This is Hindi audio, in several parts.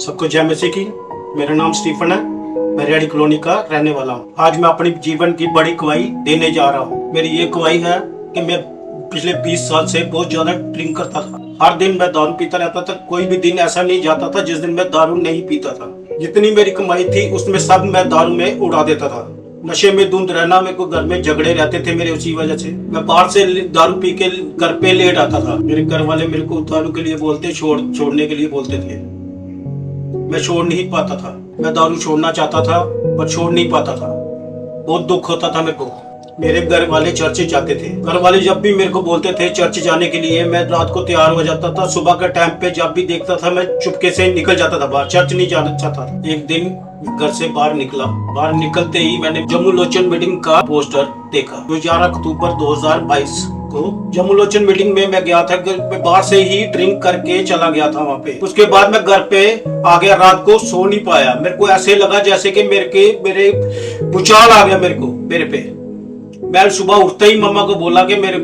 सबको जय मसीह की। मेरा नाम स्टीफन है। मैं रेडी कॉलोनी का रहने वाला हूँ। आज मैं अपनी जीवन की बड़ी गवाही देने जा रहा हूँ। मेरी ये गवाही है कि मैं पिछले 20 साल से बहुत ज्यादा ड्रिंक करता था। हर दिन मैं दारू पीता रहता था। कोई भी दिन ऐसा नहीं जाता था जिस दिन मैं दारू नहीं पीता था। जितनी मेरी कमाई थी उसमें सब मैं दारू में उड़ा देता था। नशे में धुंध रहना, मेरे को घर में झगड़े रहते थे मेरे उसी वजह से। मैं बाहर से दारू पी के घर पे लेट आता था। मेरे घर वाले मेरे को दारू के लिए बोलते, छोड़ने के लिए बोलते थे। मैं छोड़ नहीं पाता था। मैं दारू छोड़ना चाहता था पर छोड़ नहीं पाता था। बहुत दुख होता था मेरे को। मेरे घर वाले चर्च जाते थे। घर वाले जब भी मेरे को बोलते थे चर्च जाने के लिए, मैं रात को तैयार हो जाता था। सुबह के टाइम पे जब भी देखता था मैं चुपके से निकल जाता था बाहर। चर्च नहीं जाना चाहता था। एक दिन घर से बाहर निकला। बाहर निकलते ही मैंने जमुलोचन मीटिंग का पोस्टर देखा जो 11 अक्टूबर 2022 को जमुलोचन मीटिंग में मैं गया था। मैं बाहर से ही ड्रिंक करके चला गया था वहाँ पे। उसके बाद मैं घर पे आ गया। रात को सो नहीं पाया। मेरे को ऐसे लगा जैसे कि मेरे भूचाल आ गया मेरे पे। मैं सुबह उठते ही मम्मा को बोला कि मेरे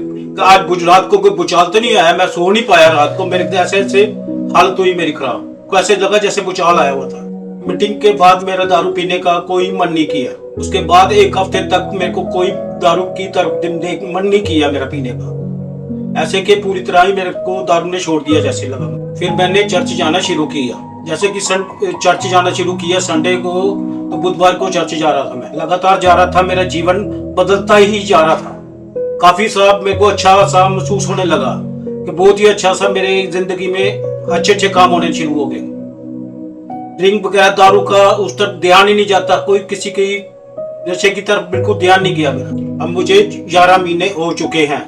आज रात को कोई भूचाल तो नहीं आया। मैं सो नहीं पाया रात को। मेरे ऐसे हालत हुई मेरी खराब। को ऐसे लगा जैसे भूचाल आया हुआ था। मीटिंग के बाद मेरा दारू पीने का कोई मन नहीं किया। उसके बाद एक हफ्ते तक मेरे को कोई दारू की तरफ मन नहीं किया मेरा पीने का। ऐसे कि पूरी तरह ही मेरे को दारू ने छोड़ दिया जैसे लगा। फिर मैंने चर्च जाना शुरू किया। जैसे कि चर्च जाना शुरू किया संडे को, तो बुधवार को चर्च जा रहा था। मैं लगातार जा रहा था। मेरा जीवन बदलता ही जा रहा था। काफी सा मेरे को अच्छा सा महसूस होने लगा कि बहुत ही अच्छा सा मेरे जिंदगी में अच्छे काम होने शुरू हो गए। ड्रिंक वगैरह दारू का उस तरफ ध्यान ही नहीं जाता। कोई किसी की नशे की तरफ बिल्कुल ध्यान नहीं गया मेरा। अब मुझे 11 महीने हो चुके हैं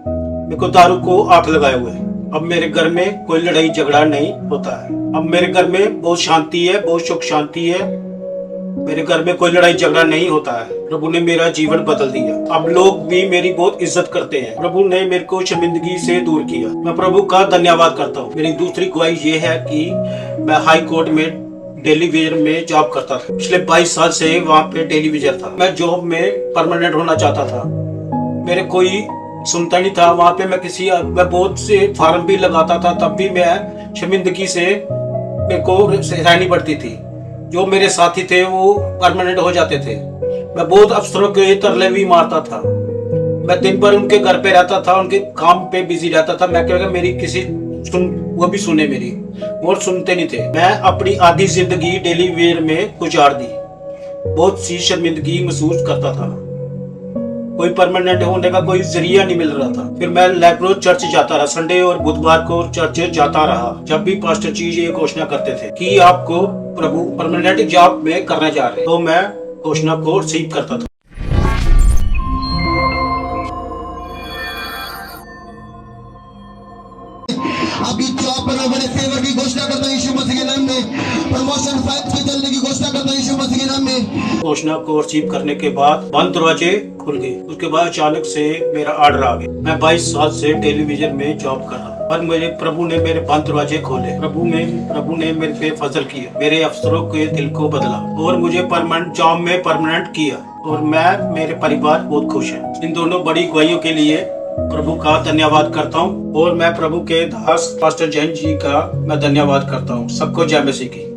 मेरे को दारू को हाथ लगाए हुए। अब मेरे घर में कोई लड़ाई झगड़ा नहीं होता है। अब मेरे घर में बहुत शांति है, बहुत सुख शांति है। मेरे घर में कोई लड़ाई झगड़ा नहीं होता है। प्रभु ने मेरा जीवन बदल दिया। अब लोग भी मेरी बहुत इज्जत करते हैं। प्रभु ने मेरे को शर्मिंदगी से दूर किया। मैं प्रभु का धन्यवाद करता हूँ। मेरी दूसरी गवाही ये है कि मैं हाई कोर्ट में डेली वेजर में जॉब करता था। पिछले 22 साल से वहाँ पे डेली वेजर था। मैं जॉब में परमानेंट होना चाहता था। मेरे कोई सुनता नहीं था। वहाँ पे मैं बहुत से फार्म भी लगाता था, तब भी मैं शर्मिंदगी से मेरे को सहनी पड़ती थी। जो मेरे साथी थे वो परमानेंट हो जाते थे। मैं बहुत अफसरों के तरले भी मारता था। मैं दिन भर उनके घर पे रहता था, उनके काम पे बिजी रहता था। मैं क्या मेरी वो भी सुने मेरी, और सुनते नहीं थे। मैं अपनी आधी जिंदगी डेली वेयर में गुजार दी। बहुत सी शर्मिंदगी महसूस करता था। कोई परमानेंट होने का कोई जरिया नहीं मिल रहा था। फिर मैं रेगुलर चर्च जाता रहा। संडे और बुधवार को चर्च जाता रहा। जब भी पास्टर जी ये घोषणा करते थे कि आपको प्रभु परमानेंट जॉब में करने जा रहे, तो मैं घोषणा को रिसीव करता था। अभी जॉब पर बड़े फेवर की घोषणा करता हूं यीशु मसीह के नाम में। प्रमोशन फाइल्स के चलने की घोषणा करता हूं यीशु मसीह के नाम में। घोषणा को रिसीव करने के बाद बंद दरवाजे खुल गए। उसके बाद अचानक से मेरा ऑर्डर आ गया। मैं 22 साल से टेलीविजन में जॉब कर रहा हूँ, पर मेरे प्रभु ने मेरे बंद दरवाजे खोले। प्रभु ने मेरे पे फजल किया। मेरे अफसरों के दिल को बदला और मुझे परमानेंट जॉब में परमानेंट किया। और मैं मेरे परिवार बहुत खुश है। इन दोनों बड़ी गवाहियों के लिए प्रभु का धन्यवाद करता हूँ। और मैं प्रभु के दास पास्टर जैन जी का मैं धन्यवाद करता हूँ। सबको जय मसीह की।